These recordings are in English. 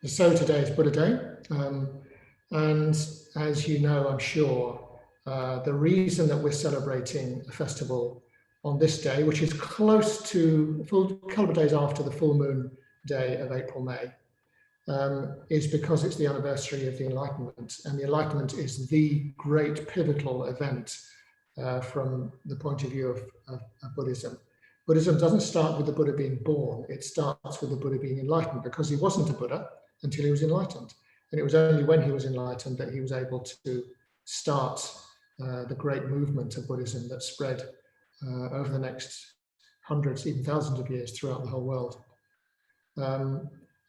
So today is Buddha Day, and as you know, I'm sure, the reason that we're celebrating a festival on this day, which is close to a couple of days after the full moon day of April, May, is because it's the anniversary of the Enlightenment, and the Enlightenment is the great pivotal event from the point of view of Buddhism. Buddhism doesn't start with the Buddha being born, it starts with the Buddha being enlightened, because he wasn't a Buddha until he was enlightened. And it was only when he was enlightened that he was able to start the great movement of Buddhism that spread over the next hundreds, even thousands of years throughout the whole world.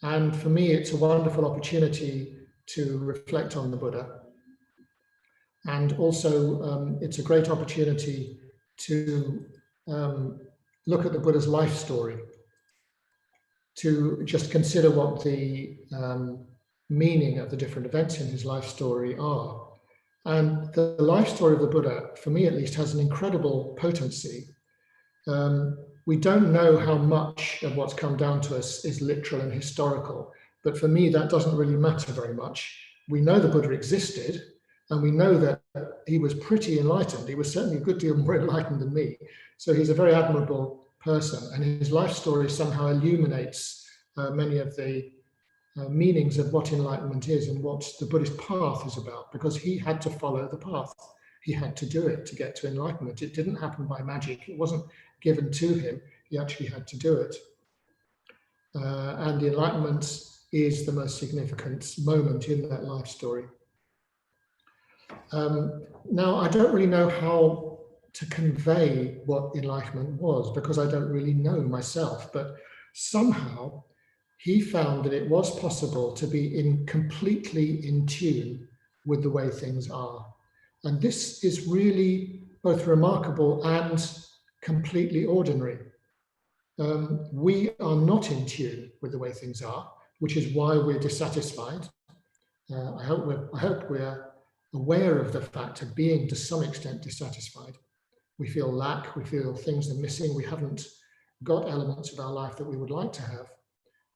And for me, it's a wonderful opportunity to reflect on the Buddha. And also, it's a great opportunity to look at the Buddha's life story, to just consider what the meaning of the different events in his life story are. And the life story of the Buddha, for me at least, has an incredible potency. We don't know how much of what's come down to us is literal and historical, but for me, that doesn't really matter very much. We know the Buddha existed, and we know that he was pretty enlightened. He was certainly a good deal more enlightened than me. So he's a very admirable person, and his life story somehow illuminates many of the meanings of what enlightenment is and what the Buddhist path is about, because he had to follow the path. He had to do it to get to enlightenment. It didn't happen by magic. It wasn't given to him. He actually had to do it. And the enlightenment is the most significant moment in that life story. Now, I don't really know how to convey what enlightenment was, because I don't really know myself, but somehow he found that it was possible to be completely in tune with the way things are. And this is really both remarkable and completely ordinary. We are not in tune with the way things are, which is why we're dissatisfied. I hope we're aware of the fact of being to some extent dissatisfied. We feel lack, we feel things are missing, we haven't got elements of our life that we would like to have.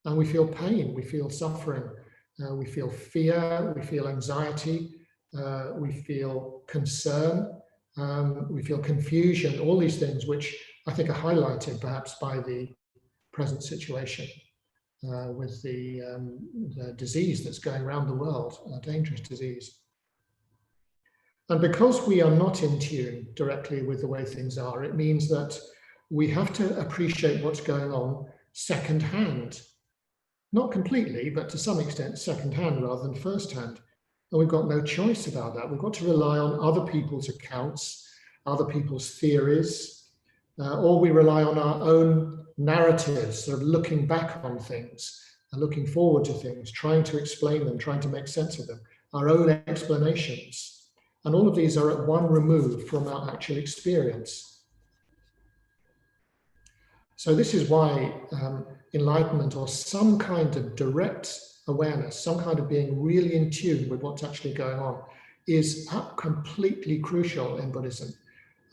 And we feel pain, we feel suffering, we feel fear, we feel anxiety, we feel concern, we feel confusion, all these things which I think are highlighted perhaps by the present situation with the disease that's going around the world, a dangerous disease. And because we are not in tune directly with the way things are, it means that we have to appreciate what's going on secondhand. Not completely, but to some extent secondhand rather than firsthand. And we've got no choice about that. We've got to rely on other people's accounts, other people's theories, or we rely on our own narratives, sort of looking back on things and looking forward to things, trying to explain them, trying to make sense of them, our own explanations. And all of these are at one remove from our actual experience. So this is why enlightenment, or some kind of direct awareness, some kind of being really in tune with what's actually going on, is completely crucial in Buddhism.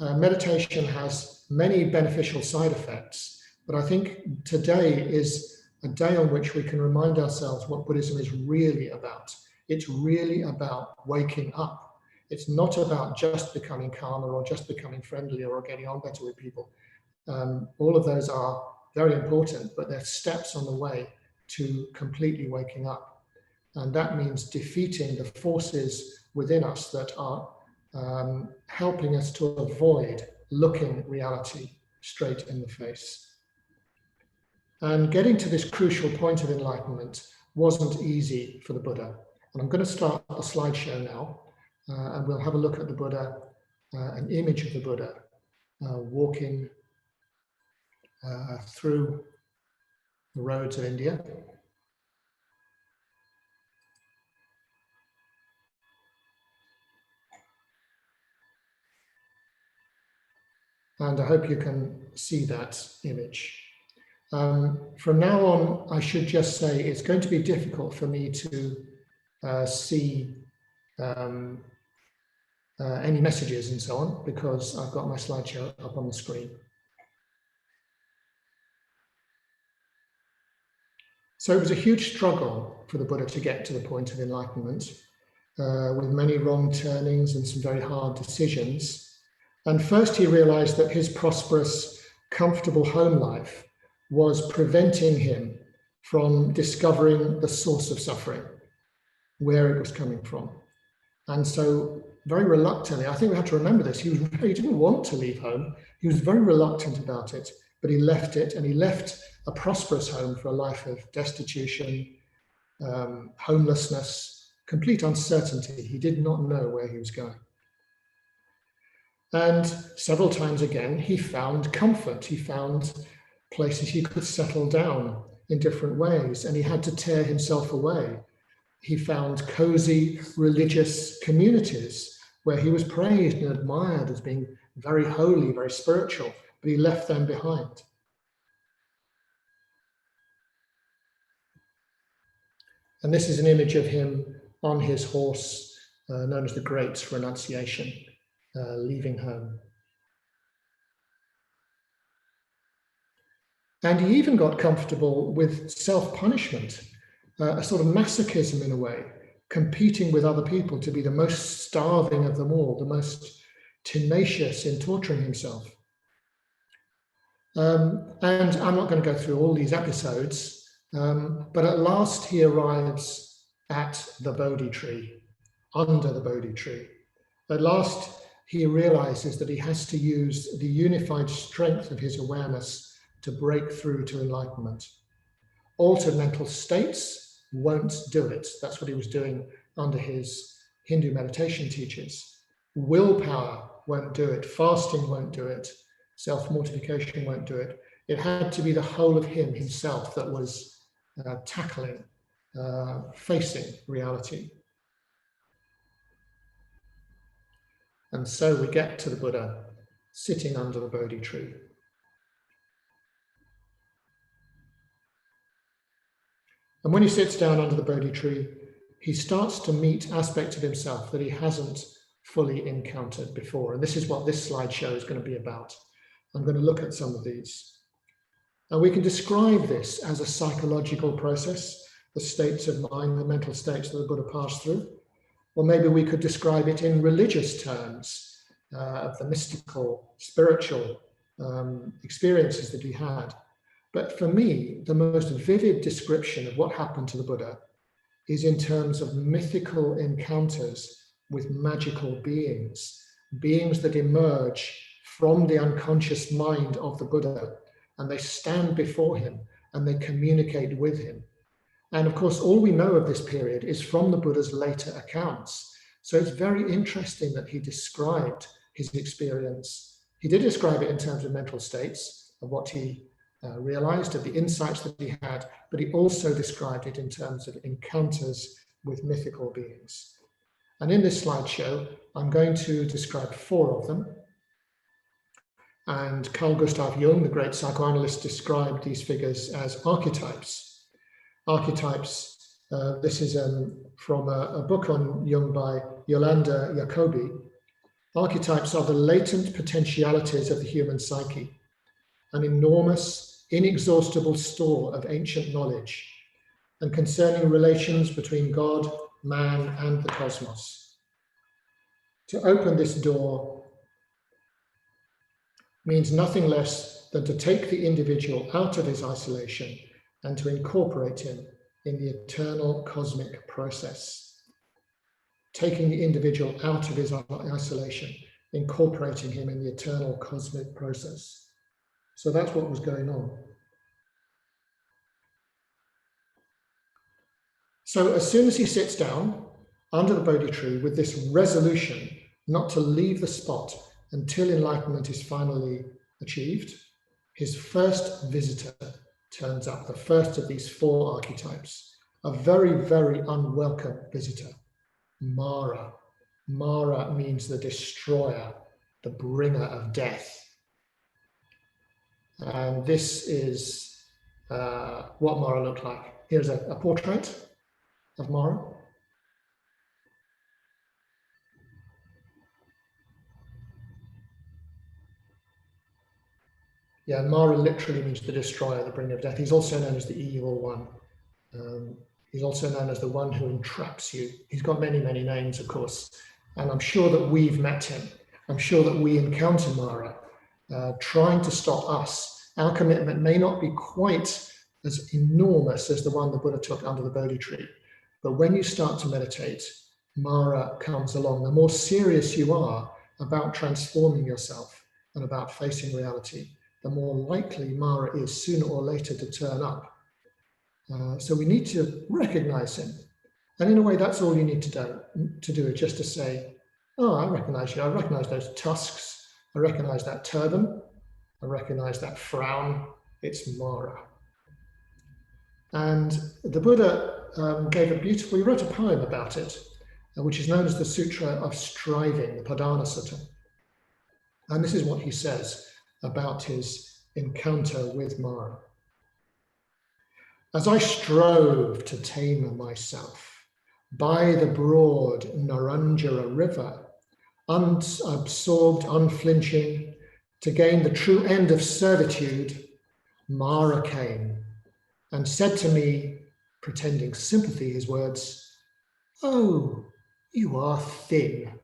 Meditation has many beneficial side effects, but I think today is a day on which we can remind ourselves what Buddhism is really about. It's really about waking up. It's not about just becoming calmer or just becoming friendlier or getting on better with people. All of those are very important, but they're steps on the way to completely waking up. And that means defeating the forces within us that are helping us to avoid looking reality straight in the face. And getting to this crucial point of enlightenment wasn't easy for the Buddha. And I'm going to start the slideshow now, and we'll have a look at the Buddha, an image of the Buddha walking through the roads of India. And I hope you can see that image. From now on, I should just say it's going to be difficult for me to see any messages and so on, because I've got my slideshow up on the screen. So it was a huge struggle for the Buddha to get to the point of enlightenment, with many wrong turnings and some very hard decisions. And first he realized that his prosperous, comfortable home life was preventing him from discovering the source of suffering, where it was coming from. And so very reluctantly, I think we have to remember this, he didn't want to leave home. He was very reluctant about it, but he left it, and he left a prosperous home for a life of destitution, homelessness, complete uncertainty. He did not know where he was going. And several times again, he found comfort. He found places he could settle down in different ways, and he had to tear himself away. He found cozy religious communities where he was praised and admired as being very holy, very spiritual, but he left them behind. And this is an image of him on his horse, known as the Great Renunciation, leaving home. And he even got comfortable with self-punishment, a sort of masochism in a way, competing with other people to be the most starving of them all, the most tenacious in torturing himself. And I'm not going to go through all these episodes, but at last he arrives at the Bodhi tree, under the Bodhi tree. At last he realizes that he has to use the unified strength of his awareness to break through to enlightenment. Altered mental states won't do it. That's what he was doing under his Hindu meditation teachers. Willpower won't do it. Fasting won't do it. Self-mortification won't do it. It had to be the whole of him himself that was tackling, facing reality. And so we get to the Buddha sitting under the Bodhi tree. And when he sits down under the Bodhi tree, he starts to meet aspects of himself that he hasn't fully encountered before. And this is what this slideshow is going to be about. I'm going to look at some of these. And we can describe this as a psychological process, the states of mind, the mental states that the Buddha passed through. Or maybe we could describe it in religious terms, of the mystical, spiritual experiences that he had. But for me, the most vivid description of what happened to the Buddha is in terms of mythical encounters with magical beings, beings that emerge from the unconscious mind of the Buddha, and they stand before him and they communicate with him. And of course, all we know of this period is from the Buddha's later accounts. So it's very interesting that he described his experience. He did describe it in terms of mental states, of what he realized, of the insights that he had, but he also described it in terms of encounters with mythical beings. And in this slideshow, I'm going to describe 4 of them. And Carl Gustav Jung, the great psychoanalyst, described these figures as archetypes. Archetypes, this is from a book on Jung by Yolanda Jacobi. Archetypes are the latent potentialities of the human psyche, an enormous, inexhaustible store of ancient knowledge, and concerning relations between God, man, and the cosmos. To open this door means nothing less than to take the individual out of his isolation and to incorporate him in the eternal cosmic process. Taking the individual out of his isolation, incorporating him in the eternal cosmic process. So that's what was going on. So as soon as he sits down under the Bodhi tree with this resolution not to leave the spot until enlightenment is finally achieved, his first visitor turns up, the first of these 4 archetypes, a very, very unwelcome visitor, Mara. Mara means the destroyer, the bringer of death. And this is what Mara looked like. Here's a portrait of Mara. Yeah, Mara literally means the destroyer, the bringer of death. He's also known as the evil one. He's also known as the one who entraps you. He's got many, many names, of course. And I'm sure that we've met him. I'm sure that we encounter Mara trying to stop us. Our commitment may not be quite as enormous as the one the Buddha took under the Bodhi tree. But when you start to meditate, Mara comes along. The more serious you are about transforming yourself and about facing reality, the more likely Mara is sooner or later to turn up. So we need to recognize him. And in a way, that's all you need to do is just to say, oh, I recognize you. I recognize those tusks. I recognize that turban. I recognize that frown. It's Mara. And the Buddha gave a beautiful, he wrote a poem about it, which is known as the Sutra of Striving, the Padana Sutta. And this is what he says about his encounter with Mara. As I strove to tame myself by the broad Naranjara river, unabsorbed, unflinching, to gain the true end of servitude, Mara came and said to me, pretending sympathy, his words, "Oh, you are thin,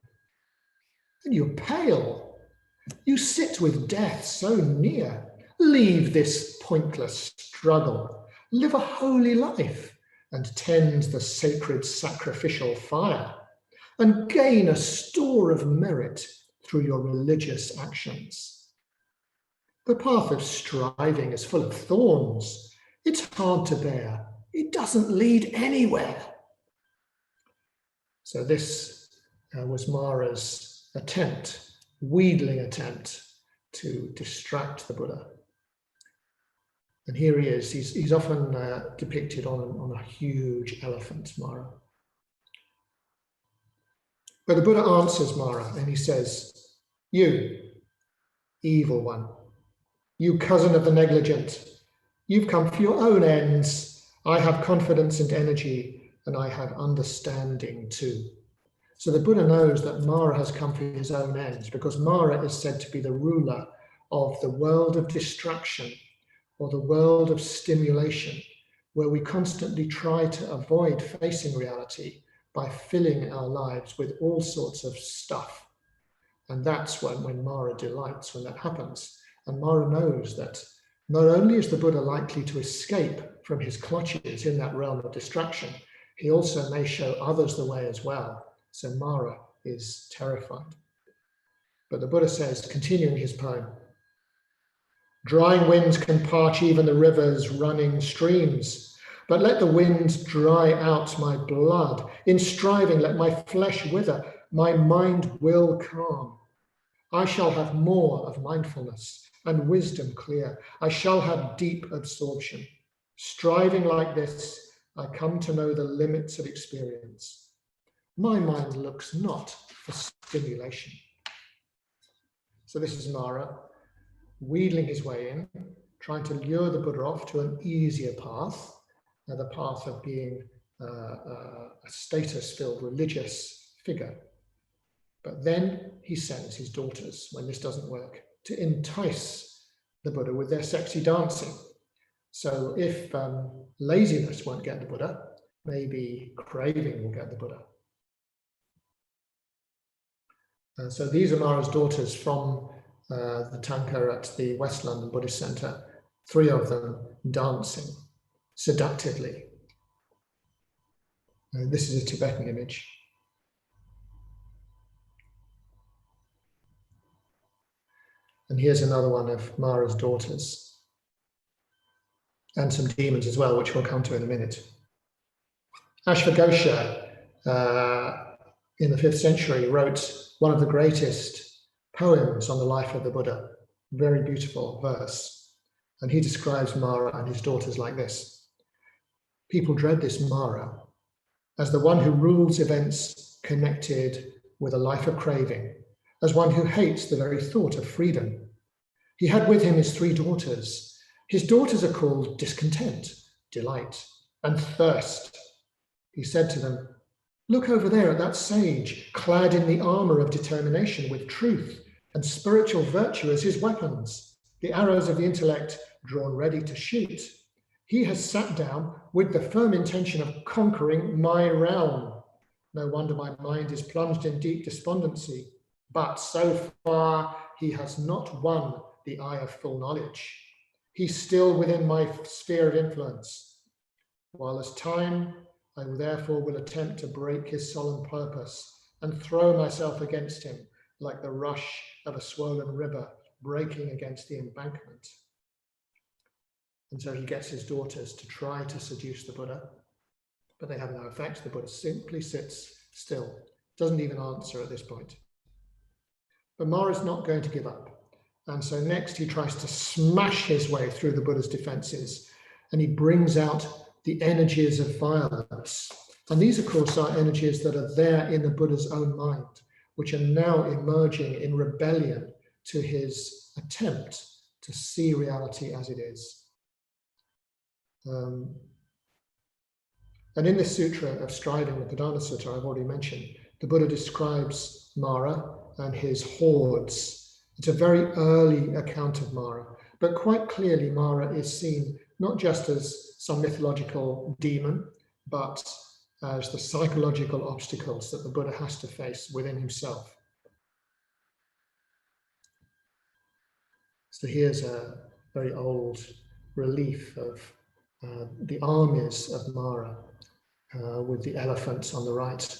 and you're pale. You sit with death so near. Leave this pointless struggle. Live a holy life and tend the sacred sacrificial fire and gain a store of merit through your religious actions. The path of striving is full of thorns. It's hard to bear. It doesn't lead anywhere." So this was Mara's attempt, wheedling attempt to distract the Buddha. And here he is. He's often depicted on a huge elephant, Mara. But the Buddha answers Mara and he says, "You, evil one, you cousin of the negligent, you've come for your own ends. I have confidence and energy, and I have understanding too." So the Buddha knows that Mara has come for his own ends because Mara is said to be the ruler of the world of distraction or the world of stimulation, where we constantly try to avoid facing reality by filling our lives with all sorts of stuff. And that's when Mara delights, when that happens. And Mara knows that not only is the Buddha likely to escape from his clutches in that realm of distraction, he also may show others the way as well. So Mara is terrified. But the Buddha says, continuing his poem, "Drying winds can parch even the river's running streams, but let the winds dry out my blood. In striving, let my flesh wither, my mind will calm. I shall have more of mindfulness and wisdom clear. I shall have deep absorption. Striving like this, I come to know the limits of experience. My mind looks not for stimulation." So this is Mara wheedling his way in, trying to lure the Buddha off to an easier path, the path of being a status-filled religious figure. But then he sends his daughters, when this doesn't work, to entice the Buddha with their sexy dancing. So if laziness won't get the Buddha, maybe craving will get the Buddha. So these are Mara's daughters from the tanka at the West London Buddhist Centre, 3 of them dancing seductively. This is a Tibetan image. And here's another one of Mara's daughters. And some demons as well, which we'll come to in a minute. Ashvaghosha, in the 5th century, wrote one of the greatest poems on the life of the Buddha. Very beautiful verse. And he describes Mara and his daughters like this. People dread this Mara as the one who rules events connected with a life of craving, as one who hates the very thought of freedom. He had with him his 3 daughters. His daughters are called discontent, delight, and thirst. He said to them, "Look over there at that sage, clad in the armor of determination with truth and spiritual virtue as his weapons, the arrows of the intellect drawn ready to shoot. He has sat down with the firm intention of conquering my realm. No wonder my mind is plunged in deep despondency. But so far, he has not won the eye of full knowledge. He's still within my sphere of influence. While as time, I therefore will attempt to break his solemn purpose and throw myself against him like the rush of a swollen river breaking against the embankment. And so he gets his daughters to try to seduce the Buddha, but they have no effect. The Buddha simply sits still, doesn't even answer at this point. But Mara's not going to give up. And so next he tries to smash his way through the Buddha's defenses, and he brings out the energies of violence. And these, of course, are energies that are there in the Buddha's own mind, which are now emerging in rebellion to his attempt to see reality as it is. And in this Sutra of Striving, the Padana Sutta I've already mentioned, the Buddha describes Mara and his hordes. It's a very early account of Mara, but quite clearly Mara is seen not just as some mythological demon, but as the psychological obstacles that the Buddha has to face within himself. So here's a very old relief of the armies of Mara with the elephants on the right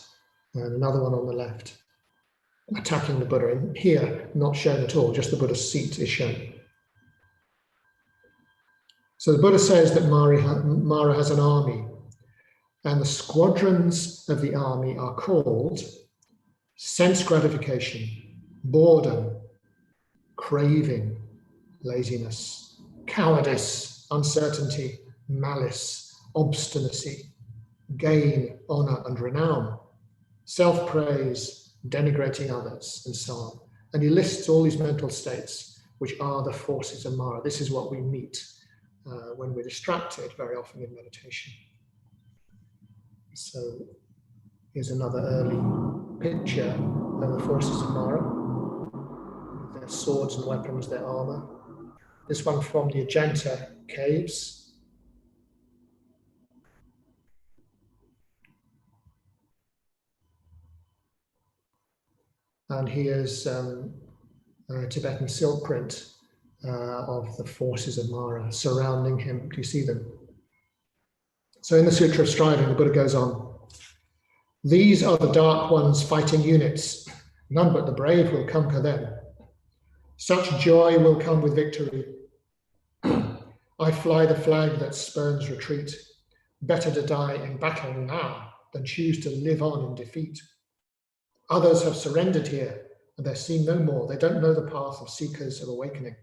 and another one on the left, attacking the Buddha. And here, not shown at all, just the Buddha's seat is shown. So the Buddha says that Mara has an army, and the squadrons of the army are called sense gratification, boredom, craving, laziness, cowardice, uncertainty, malice, obstinacy, gain, honor, and renown, self-praise, denigrating others, and so on. And he lists all these mental states, which are the forces of Mara. This is what we meet when we're distracted, very often in meditation. So here's another early picture of the forces of Mara, with their swords and weapons, their armor. This one from the Ajanta caves. And here's a Tibetan silk print of the forces of Mara surrounding him. Do you see them? So in the Sutra of Striving, the Buddha goes on. These are the dark ones fighting units. None but the brave will conquer them. Such joy will come with victory. I fly the flag that spurns retreat. Better to die in battle now than choose to live on in defeat. Others have surrendered here, and they're seen no more. They don't know the path of seekers of awakening.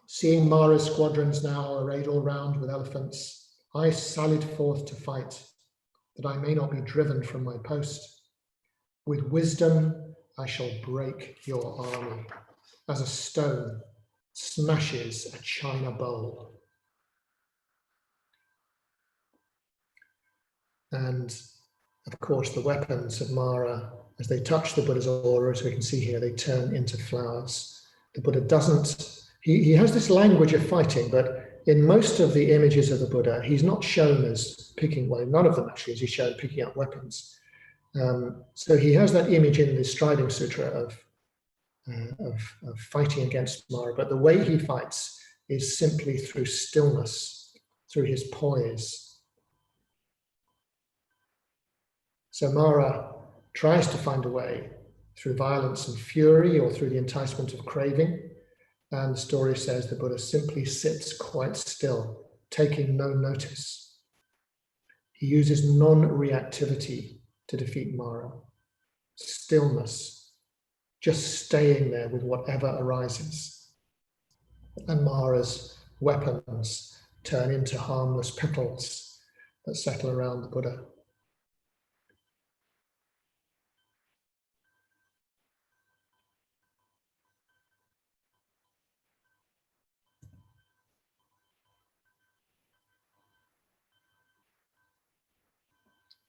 Seeing Mara's squadrons now arrayed all round with elephants, I sallied forth to fight, that I may not be driven from my post. With wisdom I shall break your army, as a stone smashes a china bowl. And of course, the weapons of Mara, as they touch the Buddha's aura, as we can see here, they turn into flowers. The Buddha doesn't, he has this language of fighting, but in most of the images of the Buddha, he's not shown as picking, well, none of them actually is he shown picking up weapons. So he has that image in the Striving Sutra of fighting against Mara, but the way he fights is simply through stillness, through his poise. So Mara tries to find a way through violence and fury or through the enticement of craving. And the story says the Buddha simply sits quite still, taking no notice. He uses non-reactivity to defeat Mara. Stillness, just staying there with whatever arises. And Mara's weapons turn into harmless petals that settle around the Buddha.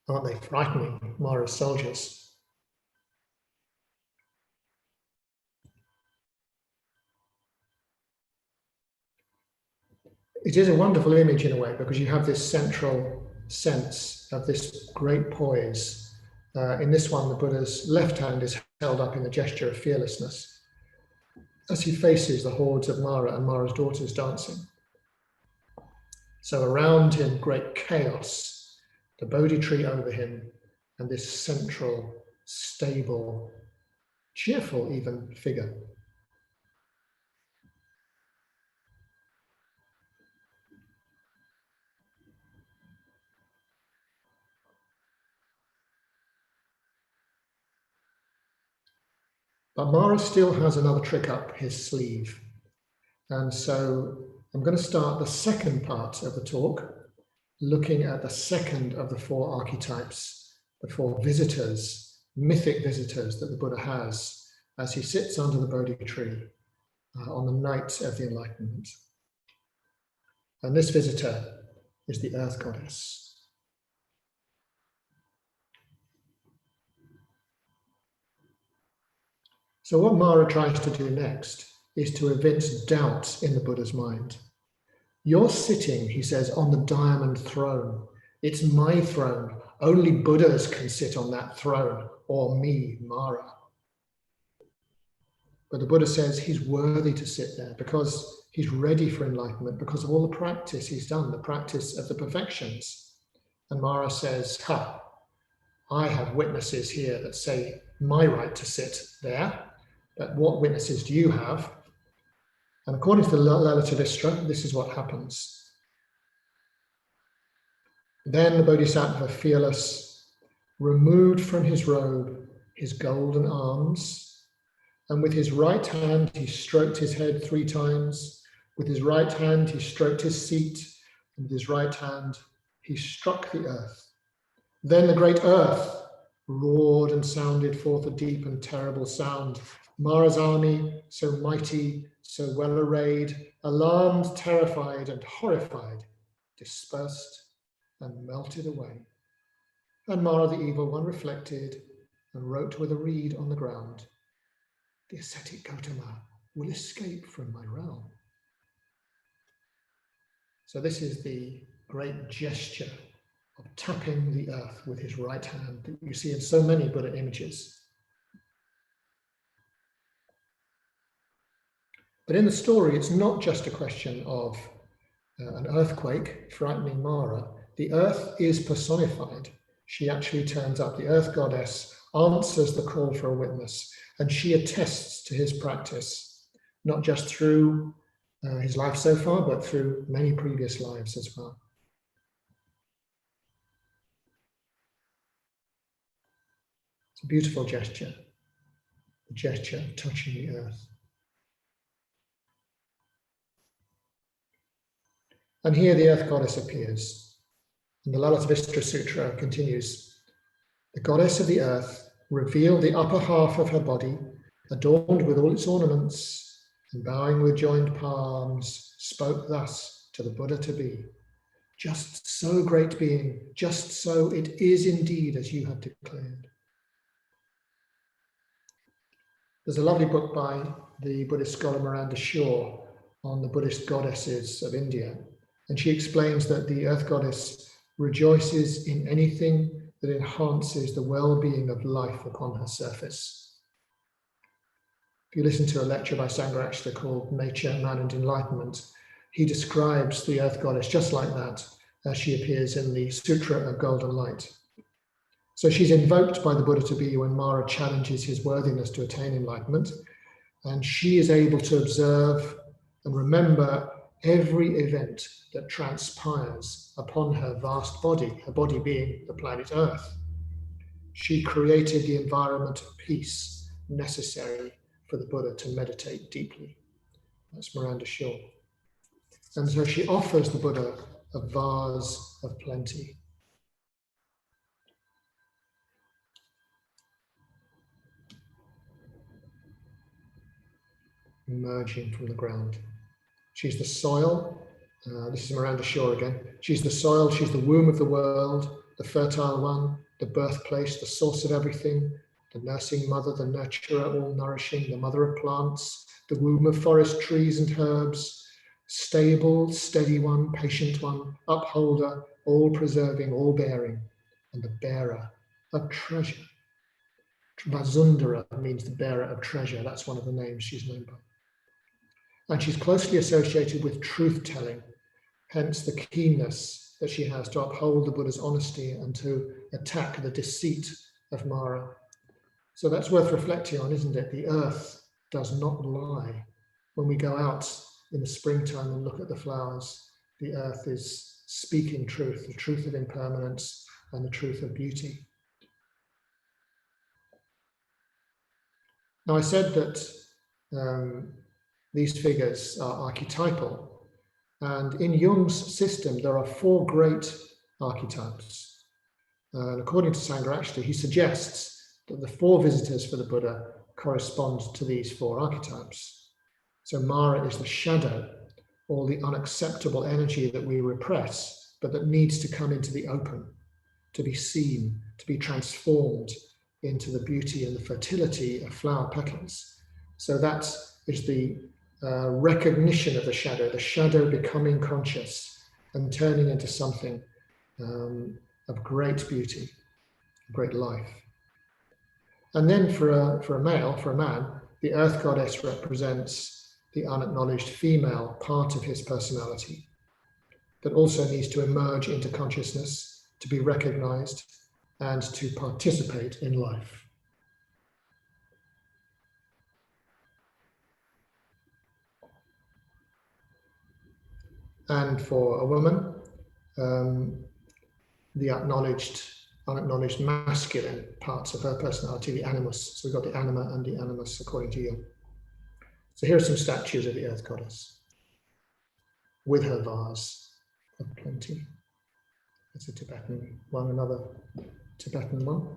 Aren't they frightening, Mara's soldiers? It is a wonderful image in a way, because you have this central sense of this great poise. In this one, the Buddha's left hand is held up in a gesture of fearlessness as he faces the hordes of Mara and Mara's daughters dancing. So around him, great chaos, the Bodhi tree over him, and this central, stable, cheerful even figure. But Mara still has another trick up his sleeve. And so I'm going to start the second part of the talk, looking at the second of the four archetypes, the four visitors, mythic visitors that the Buddha has as he sits under the Bodhi tree on the night of the Enlightenment. And this visitor is the Earth Goddess. So what Mara tries to do next is to evince doubt in the Buddha's mind. You're sitting, he says, on the diamond throne. It's my throne. Only Buddhas can sit on that throne, or me, Mara. But the Buddha says he's worthy to sit there because he's ready for enlightenment, because of all the practice he's done, the practice of the perfections. And Mara says, I have witnesses here that say my right to sit there, but what witnesses do you have? And according to the Lalitabhistra, this is what happens. Then the Bodhisattva, fearless, removed from his robe his golden arms, and with his right hand he stroked his head 3 times. With his right hand he stroked his seat, and with his right hand he struck the earth. Then the great earth roared and sounded forth a deep and terrible sound. Mara's army, so mighty, so well arrayed, alarmed, terrified, and horrified, dispersed and melted away. And Mara, the evil one, reflected and wrote with a reed on the ground, the ascetic Gautama will escape from my realm. So this is the great gesture of tapping the earth with his right hand that you see in so many Buddha images. But in the story, it's not just a question of an earthquake frightening Mara. The earth is personified. She actually turns up. The earth goddess answers the call for a witness, and she attests to his practice, not just through his life so far, but through many previous lives as well. It's a beautiful gesture, the gesture of touching the earth. And here the earth goddess appears. And the Lalitabhistra Sutra continues. The goddess of the earth revealed the upper half of her body, adorned with all its ornaments, and bowing with joined palms, spoke thus to the Buddha to be. Just so, great being, just so it is indeed as you have declared. There's a lovely book by the Buddhist scholar Miranda Shaw on the Buddhist goddesses of India. And she explains that the earth goddess rejoices in anything that enhances the well-being of life upon her surface. If you listen to a lecture by Sangharakshita called Nature, Man and Enlightenment, he describes the earth goddess just like that as she appears in the Sutra of Golden Light. So she's invoked by the Buddha to be when Mara challenges his worthiness to attain enlightenment, and she is able to observe and remember every event that transpires upon her vast body, her body being the planet Earth. She created the environment of peace necessary for the Buddha to meditate deeply. That's Miranda Shaw. And so she offers the Buddha a vase of plenty. Emerging from the ground. She's the soil. This is Miranda Shaw again. She's the soil, she's the womb of the world, the fertile one, the birthplace, the source of everything, the nursing mother, the nurturer, all nourishing, the mother of plants, the womb of forest trees and herbs, stable, steady one, patient one, upholder, all-preserving, all-bearing, and the bearer of treasure. Vasundhara means the bearer of treasure. That's one of the names she's known by. And she's closely associated with truth-telling, hence the keenness that she has to uphold the Buddha's honesty and to attack the deceit of Mara. So that's worth reflecting on, isn't it? The earth does not lie. When we go out in the springtime and look at the flowers, the earth is speaking truth, the truth of impermanence and the truth of beauty. Now, I said that these figures are archetypal, and in Jung's system, there are 4 great archetypes. And according to Sangharakshita, he suggests that the 4 visitors for the Buddha correspond to these 4 archetypes. So Mara is the shadow, or the unacceptable energy that we repress, but that needs to come into the open, to be seen, to be transformed into the beauty and the fertility of flower petals. So that is the recognition of the shadow becoming conscious and turning into something of great beauty, great life. And then for a man, the earth goddess represents the unacknowledged female part of his personality that also needs to emerge into consciousness, to be recognized, and to participate in life. And for a woman, the unacknowledged masculine parts of her personality, the animus. So we've got the anima and the animus according to Jung. So here are some statues of the earth goddess with her vase of plenty. It's a Tibetan one, another Tibetan one.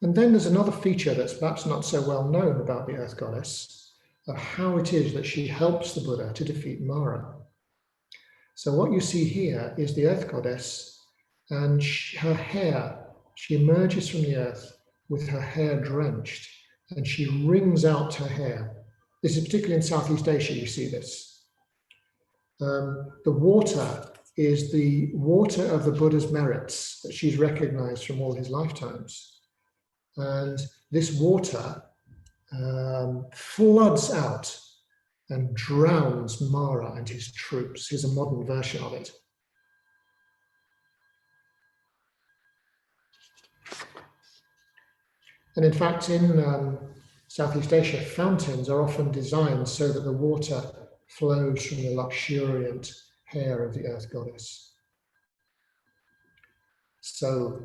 And then there's another feature that's perhaps not so well known about the earth goddess, of how it is that she helps the Buddha to defeat Mara. So what you see here is the earth goddess and her hair. She emerges from the earth with her hair drenched and she wrings out her hair. This is particularly in Southeast Asia, you see this. The water is the water of the Buddha's merits that she's recognized from all his lifetimes. And this water floods out and drowns Mara and his troops. Here's a modern version of it. And in fact, in Southeast Asia, fountains are often designed so that the water flows from the luxuriant hair of the earth goddess. So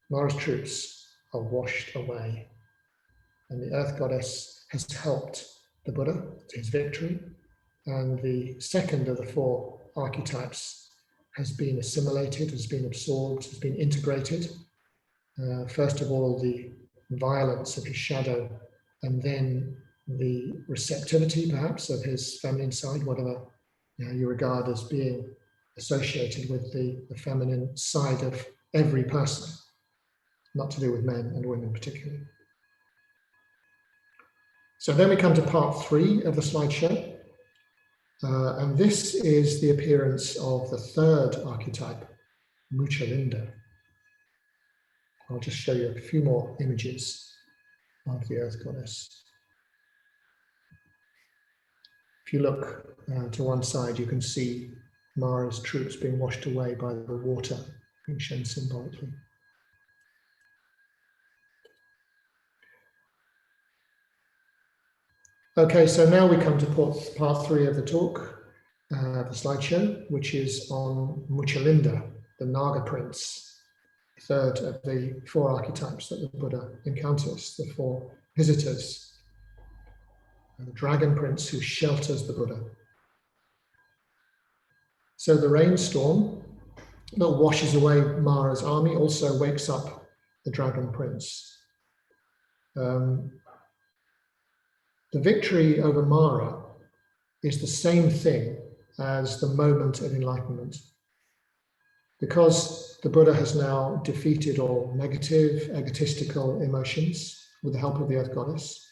Mara's troops are washed away, and the earth goddess has helped the Buddha to his victory, and the second of the 4 archetypes has been assimilated, has been absorbed, has been integrated. First of all, the violence of his shadow, and then the receptivity, perhaps, of his feminine side, whatever you regard as being associated with the feminine side of every person, not to do with men and women particularly. So then we come to part 3 of the slideshow. And this is the appearance of the 3rd archetype, Muchilinda. I'll just show you a few more images of the earth goddess. If you look to one side, you can see Mara's troops being washed away by the water, being shown symbolically. Okay, so now we come to part 3 of the talk, the slideshow, which is on Muchilinda, the Naga Prince, 3rd of the 4 archetypes that the Buddha encounters, the 4 visitors, the Dragon Prince who shelters the Buddha. So the rainstorm that washes away Mara's army also wakes up the Dragon Prince. The victory over Mara is the same thing as the moment of enlightenment. Because the Buddha has now defeated all negative, egotistical emotions with the help of the Earth Goddess,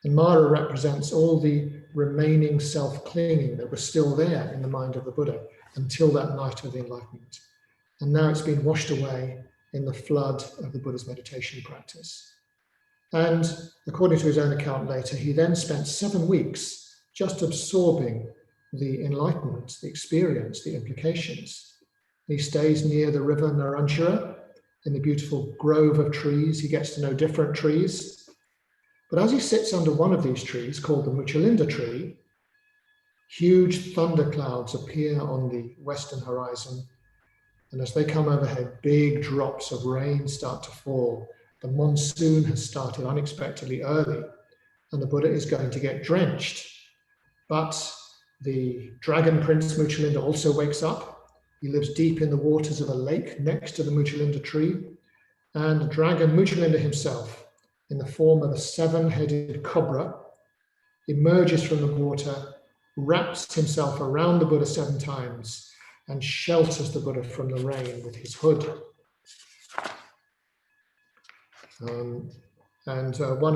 and Mara represents all the remaining self-clinging that was still there in the mind of the Buddha until that night of the enlightenment. And now it's been washed away in the flood of the Buddha's meditation practice. And according to his own account later, he then spent 7 weeks just absorbing the enlightenment, the experience, the implications. He stays near the river Naranjara in the beautiful grove of trees. He gets to know different trees. But as he sits under one of these trees, called the Muchilinda tree, huge thunderclouds appear on the western horizon. And as they come overhead, big drops of rain start to fall. The monsoon has started unexpectedly early, and the Buddha is going to get drenched. But the Dragon Prince Muchilinda also wakes up. He lives deep in the waters of a lake next to the Muchilinda tree. And the dragon Muchilinda himself, in the form of a 7-headed cobra, emerges from the water, wraps himself around the Buddha 7 times, and shelters the Buddha from the rain with his hood. One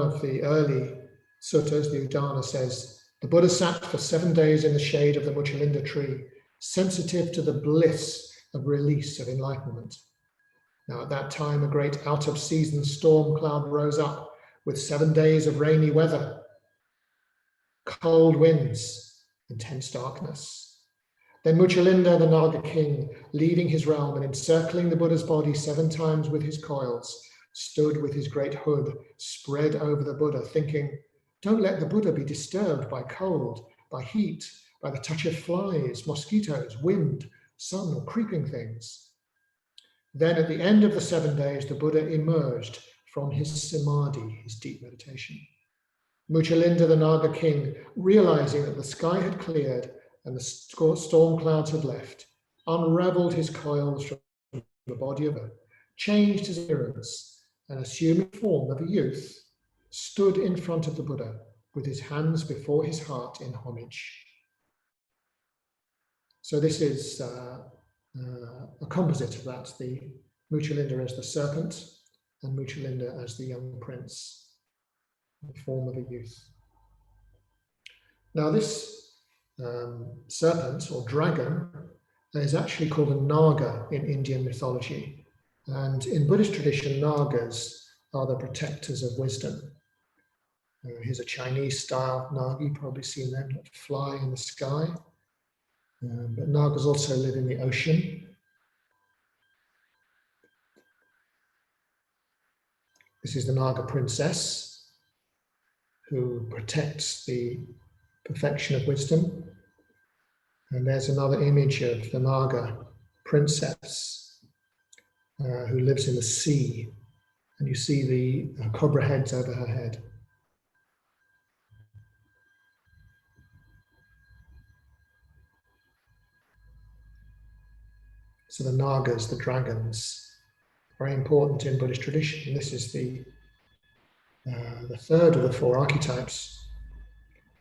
of the early suttas, the Udana, says, the Buddha sat for 7 days in the shade of the Muchilinda tree, sensitive to the bliss of release of enlightenment. Now at that time, a great out-of-season storm cloud rose up with 7 days of rainy weather, cold winds, intense darkness. Then Muchilinda, the Naga king, leaving his realm and encircling the Buddha's body 7 times with his coils, stood with his great hood spread over the Buddha, thinking, don't let the Buddha be disturbed by cold, by heat, by the touch of flies, mosquitoes, wind, sun, or creeping things. Then at the end of the 7 days, the Buddha emerged from his samadhi, his deep meditation. Muchilinda, the Naga king, realizing that the sky had cleared and the storm clouds had left, unraveled his coils from the body of Buddha, changed his appearance, and assuming the form of a youth, stood in front of the Buddha with his hands before his heart in homage. So this is a composite of that, the Muchilinda as the serpent and Muchilinda as the young prince, in the form of a youth. Now this serpent or dragon is actually called a Naga in Indian mythology. And in Buddhist tradition, Nagas are the protectors of wisdom. Here's a Chinese style Naga, you've probably seen them that fly in the sky. But Nagas also live in the ocean. This is the Naga princess who protects the perfection of wisdom. And there's another image of the Naga princess who lives in the sea. And you see the cobra heads over her head. So the Nagas, the dragons, very important in Buddhist tradition. This is the third of the 4 archetypes.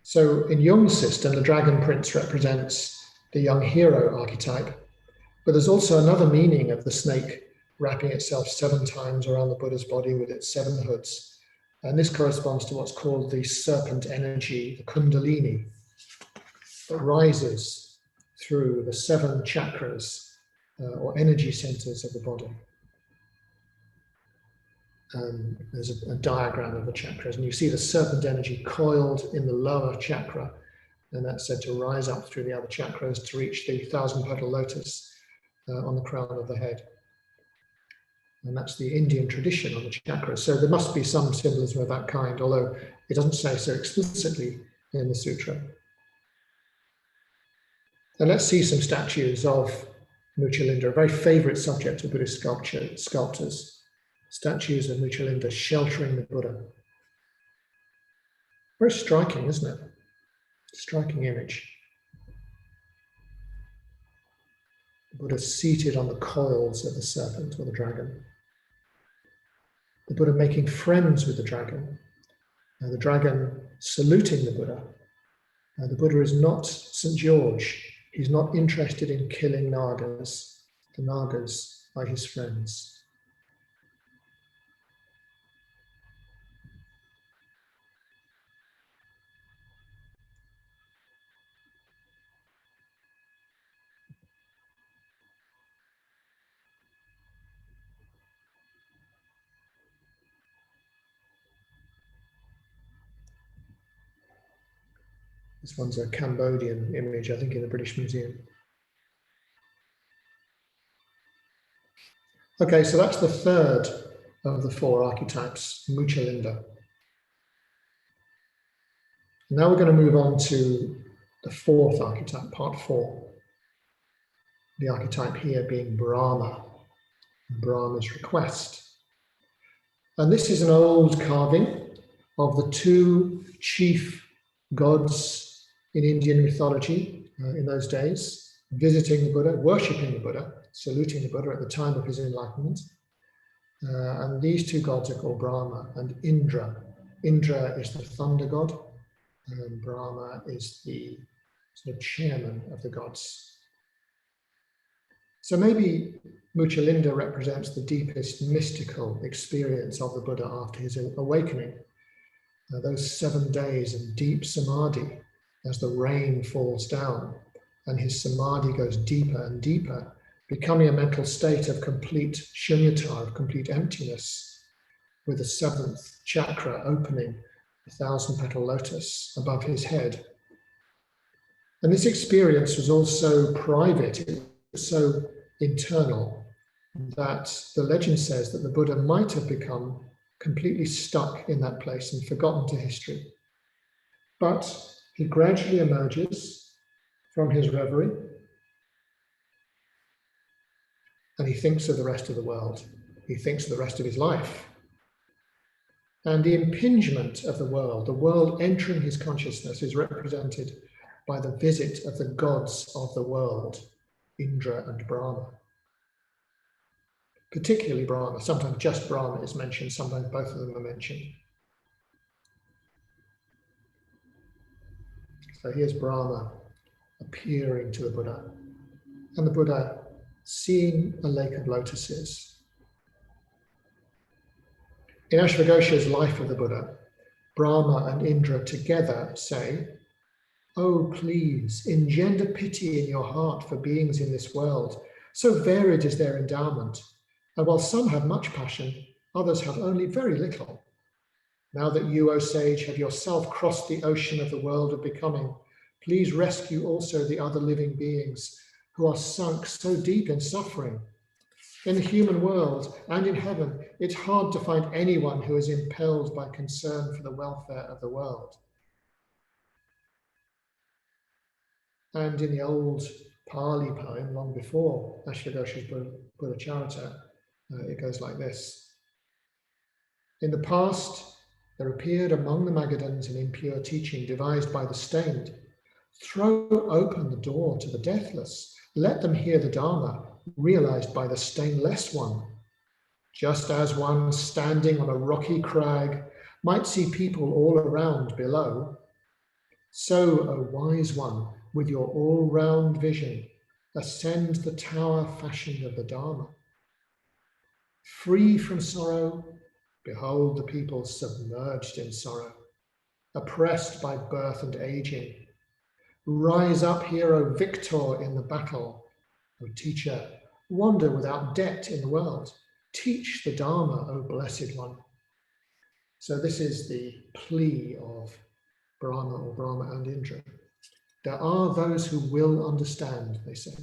So in Jung's system, the dragon prince represents the young hero archetype, but there's also another meaning of the snake wrapping itself 7 times around the Buddha's body with its 7 hoods. And this corresponds to what's called the serpent energy, the kundalini, that rises through the 7 chakras or energy centers of the body. There's a diagram of the chakras, and you see the serpent energy coiled in the lower chakra, and that's said to rise up through the other chakras to reach the 1,000-petal lotus on the crown of the head. And that's the Indian tradition on the chakras. So there must be some symbolism of that kind, although it doesn't say so explicitly in the sutra. And let's see some statues of Muchilinda, a very favorite subject of Buddhist sculptors. Statues of Muchilinda sheltering the Buddha. Very striking, isn't it? Striking image. The Buddha seated on the coils of the serpent or the dragon. The Buddha making friends with the dragon saluting the Buddha. The Buddha is not St. George He's not interested in killing Nagas. The Nagas are his friends. This one's a Cambodian image, I think, in the British Museum. Okay, so that's the third of the four archetypes, Muchilinda. Now we're going to move on to the fourth archetype, part 4. The archetype here being Brahma, Brahma's request. And this is an old carving of the two chief gods in Indian mythology in those days, visiting the Buddha, worshipping the Buddha, saluting the Buddha at the time of his enlightenment. And these two gods are called Brahma and Indra. Indra is the thunder god, and Brahma is the sort of chairman of the gods. So maybe Muchilinda represents the deepest mystical experience of the Buddha after his awakening. Those 7 days of deep samadhi as the rain falls down and his samadhi goes deeper and deeper, becoming a mental state of complete shunyata, of complete emptiness, with the 7th chakra opening, the 1,000-petal lotus above his head. And this experience was also private, it was so internal that the legend says that the Buddha might have become completely stuck in that place and forgotten to history. But he gradually emerges from his reverie and he thinks of the rest of the world. He thinks of the rest of his life. And the impingement of the world entering his consciousness, is represented by the visit of the gods of the world, Indra and Brahma. Particularly Brahma. Sometimes just Brahma is mentioned, sometimes both of them are mentioned. So here's Brahma appearing to the Buddha, and the Buddha seeing a lake of lotuses. In Ashvaghosha's Life of the Buddha, Brahma and Indra together say, "Oh, please, engender pity in your heart for beings in this world. So varied is their endowment, and while some have much passion, others have only very little. Now that you, O sage, have yourself crossed the ocean of the world of becoming, please rescue also the other living beings who are sunk so deep in suffering. In the human world and in heaven, it's hard to find anyone who is impelled by concern for the welfare of the world." And in the old Pali poem, long before Ashvaghosha's Buddha Charita, it goes like this. "In the past, there appeared among the Magadhans an impure teaching devised by the stained. Throw open the door to the deathless. Let them hear the Dharma, realized by the stainless one. Just as one standing on a rocky crag might see people all around below, so, O wise one, with your all-round vision, ascend the tower fashioned of the Dharma. Free from sorrow, behold the people submerged in sorrow, oppressed by birth and aging. Rise up, hero, victor in the battle. O teacher, wander without debt in the world. Teach the Dharma, O blessed one." So this is the plea of Brahma or Brahma and Indra. There are those who will understand, they say.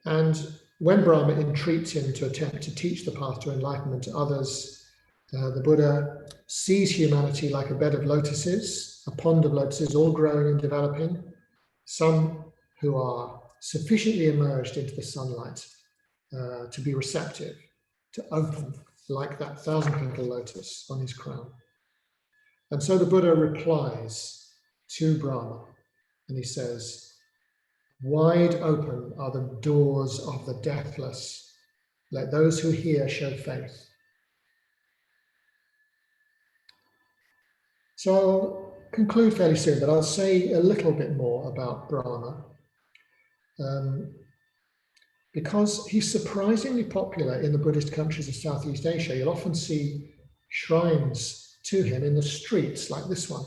And when Brahma entreats him to attempt to teach the path to enlightenment to others, the Buddha sees humanity like a bed of lotuses, a pond of lotuses, all growing and developing, some who are sufficiently immersed into the sunlight to be receptive, to open like that 1,000-petal lotus on his crown. And so the Buddha replies to Brahma, and he says, "Wide open are the doors of the deathless. Let those who hear show faith." So conclude fairly soon, but I'll say a little bit more about Brahma. Because he's surprisingly popular in the Buddhist countries of Southeast Asia. You'll often see shrines to him in the streets like this one.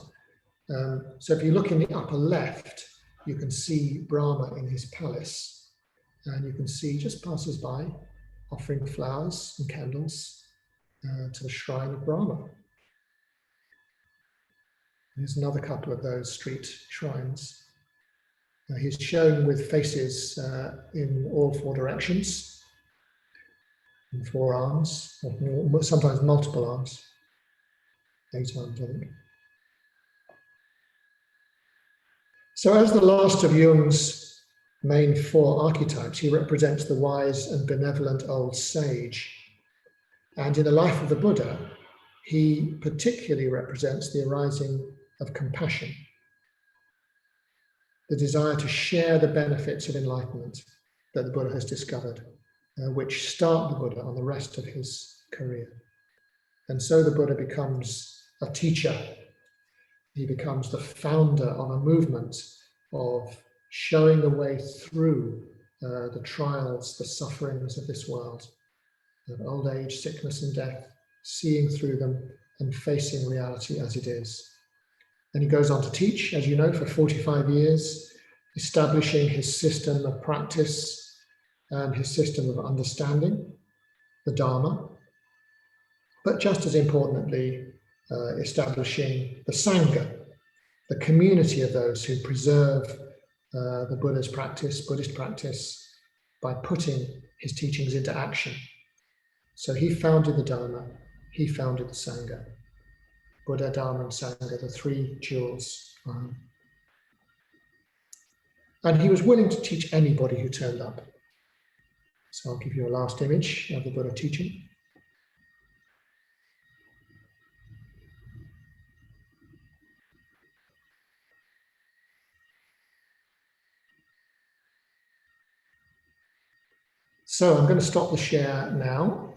So if you look in the upper left, you can see Brahma in his palace, and you can see just passers-by offering flowers and candles to the shrine of Brahma. There's another couple of those street shrines. He's shown with faces in all four directions, in 4 arms, or sometimes multiple arms, 8 arms, I think. So as the last of Jung's main 4 archetypes, he represents the wise and benevolent old sage. And in the life of the Buddha, he particularly represents the arising of compassion, the desire to share the benefits of enlightenment that the Buddha has discovered, which start the Buddha on the rest of his career. And so the Buddha becomes a teacher. He becomes the founder of a movement of showing the way through the trials, the sufferings of this world, of old age, sickness, and death, seeing through them and facing reality as it is. And he goes on to teach, as you know, for 45 years, establishing his system of practice and his system of understanding, the Dharma, but just as importantly, establishing the Sangha, the community of those who preserve the Buddha's practice, Buddhist practice, by putting his teachings into action. So he founded the Dharma, he founded the Sangha. Buddha, Dharma, and Sangha, the 3 jewels. And he was willing to teach anybody who turned up. So I'll give you a last image of the Buddha teaching. So I'm going to stop the share now.